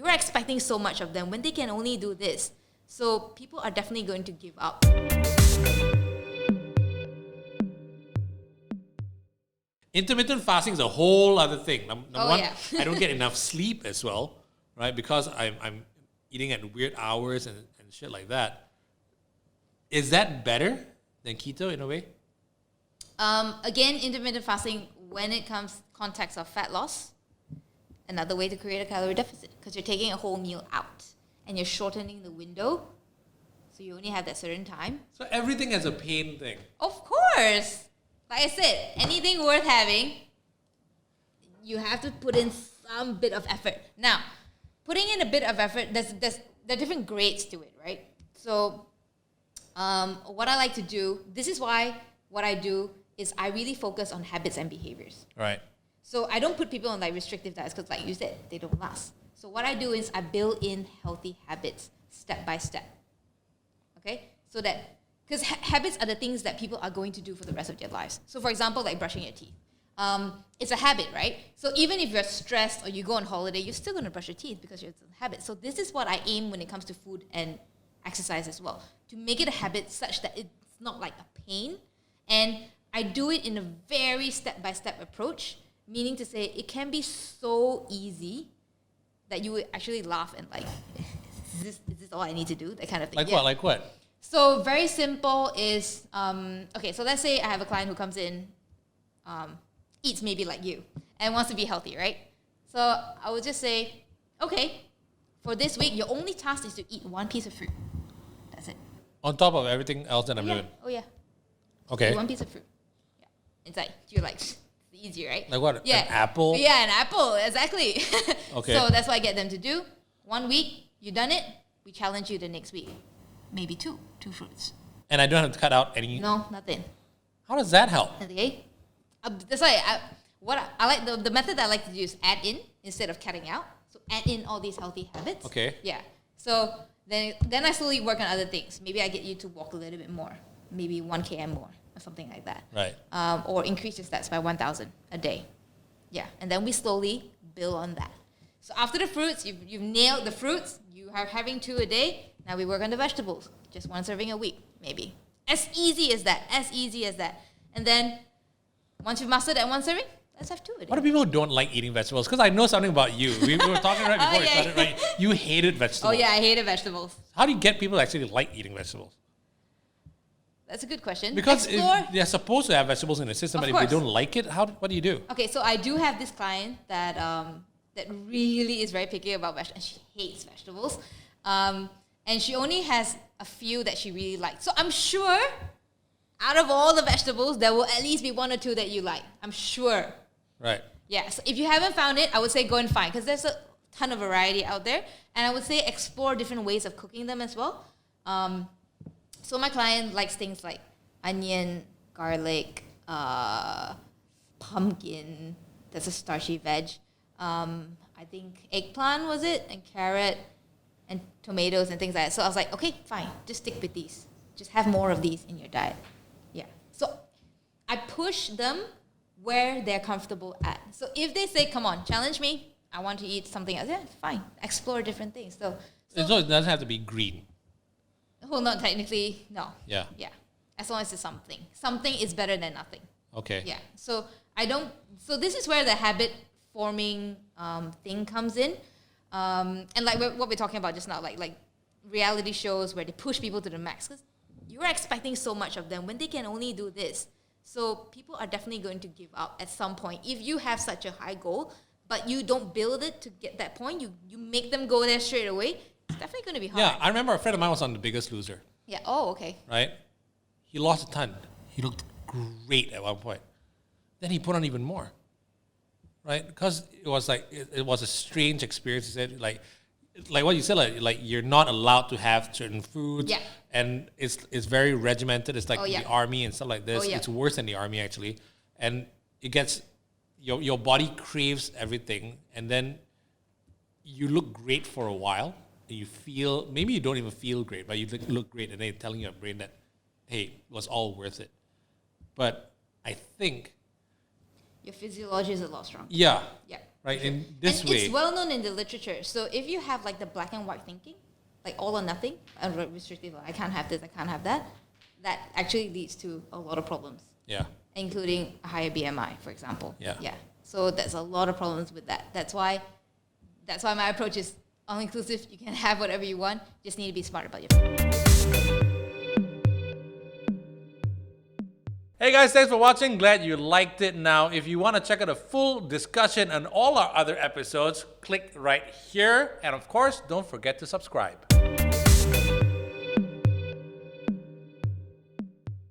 you're expecting so much of them when they can only do this. So people are definitely going to give up. Intermittent fasting is a whole other thing. Number one, yeah. I don't get enough sleep as well, right? Because I'm eating at weird hours and shit like that. Is that better than keto in a way? Again, intermittent fasting, when it comes context of fat loss, another way to create a calorie deficit, because you're taking a whole meal out and you're shortening the window, so you only have that certain time. So everything has a pain thing. Of course. Like I said, anything worth having, you have to put in some bit of effort. Now, putting in a bit of effort, there are different grades to it, right? So what I like to do, this is why what I do is I really focus on habits and behaviors. Right. So I don't put people on like restrictive diets because like you said, they don't last. So what I do is I build in healthy habits step by step. Okay? So that, because habits are the things that people are going to do for the rest of their lives. So for example, like brushing your teeth. It's a habit, right? So even if you're stressed or you go on holiday, you're still going to brush your teeth because it's a habit. So this is what I aim when it comes to food and exercise as well, to make it a habit such that it's not like a pain. And I do it in a very step-by-step approach, meaning to say it can be so easy that you would actually laugh and like, is this all I need to do? That kind of thing. Like what? Like what? So very simple is, okay, so let's say I have a client who comes in, eats maybe like you, and wants to be healthy, right? So I would just say, okay, for this week, your only task is to eat one piece of fruit. That's it. On top of everything else that I'm doing. Oh yeah. Okay. Eat one piece of fruit. Yeah. It's like, you're like, it's easy, right? Like what? Yeah. An apple? Yeah, an apple, exactly. Okay. So that's what I get them to do. 1 week, you done it, we challenge you the next week. Maybe two fruits. And I don't have to cut out any... No, nothing. How does that help? Okay. That's why I like the method that I like to do is add in instead of cutting out. So add in all these healthy habits. Okay. Yeah. So then I slowly work on other things. Maybe I get you to walk a little bit more. Maybe 1 km more or something like that. Right. Or increase your steps by 1,000 a day. Yeah. And then we slowly build on that. So after the fruits, you've nailed the fruits. You are having 2 a day. Now we work on the vegetables. Just 1 serving a week, maybe. As easy as that. As easy as that. And then once you've mastered that 1 serving, let's have 2 a day. What do people who don't like eating vegetables? Because I know something about you. We were talking right before we started, right? You hated vegetables. Oh yeah, I hated vegetables. How do you get people to actually like eating vegetables? That's a good question. Because if they're supposed to have vegetables in the system, Of but if they course. don't like it, what do you do? Okay, so I do have this client that that really is very picky about vegetables. She hates vegetables. And she only has a few that she really likes. So I'm sure out of all the vegetables, there will at least be 1 or 2 that you like. I'm sure. Right. Yeah, so if you haven't found it, I would say go and find, because there's a ton of variety out there. And I would say explore different ways of cooking them as well. So my client likes things like onion, garlic, pumpkin, that's a starchy veg. I think eggplant was it, and carrot, and tomatoes and things like that. So I was like, okay, fine, just stick with these. Just have more of these in your diet. Yeah. So I push them where they're comfortable at. So if they say, come on, challenge me, I want to eat something else, yeah, fine. Explore different things. So It doesn't have to be green. well, not technically, no. Yeah. Yeah. As long as it's something. Something is better than nothing. Okay. Yeah. So this is where the habit forming thing comes in. And like what we're talking about just now, like reality shows where they push people to the max, because you're expecting so much of them when they can only do this. So people are definitely going to give up at some point. If you have such a high goal, but you don't build it to get that point, you make them go there straight away, it's definitely going to be hard. Yeah, I remember a friend of mine was on The Biggest Loser. Yeah. Oh, okay. Right? He lost a ton. He looked great at one point. Then he put on even more. Right? Because it was like, it was a strange experience. He said, like what you said, like you're not allowed to have certain foods. Yeah. And it's very regimented. It's like yeah. the army and stuff like this. Oh, yeah. It's worse than the army, actually. And it gets, your body craves everything. And then you look great for a while. And you feel, maybe you don't even feel great, but you look great. And then you're telling your brain that, hey, it was all worth it. But I think... Your physiology is a lot stronger. Yeah. Yeah. right? In this and way. it's well known in the literature. So if you have like the black and white thinking, like all or nothing, restrictive, I can't have this, I can't have that, that actually leads to a lot of problems, Yeah. including a higher BMI, for example. Yeah. Yeah. So there's a lot of problems with that. That's why my approach is all inclusive. You can have whatever you want. Just need to be smart about your food. Hey guys, thanks for watching. Glad you liked it. Now, if you want to check out a full discussion on all our other episodes, click right here. And of course, don't forget to subscribe.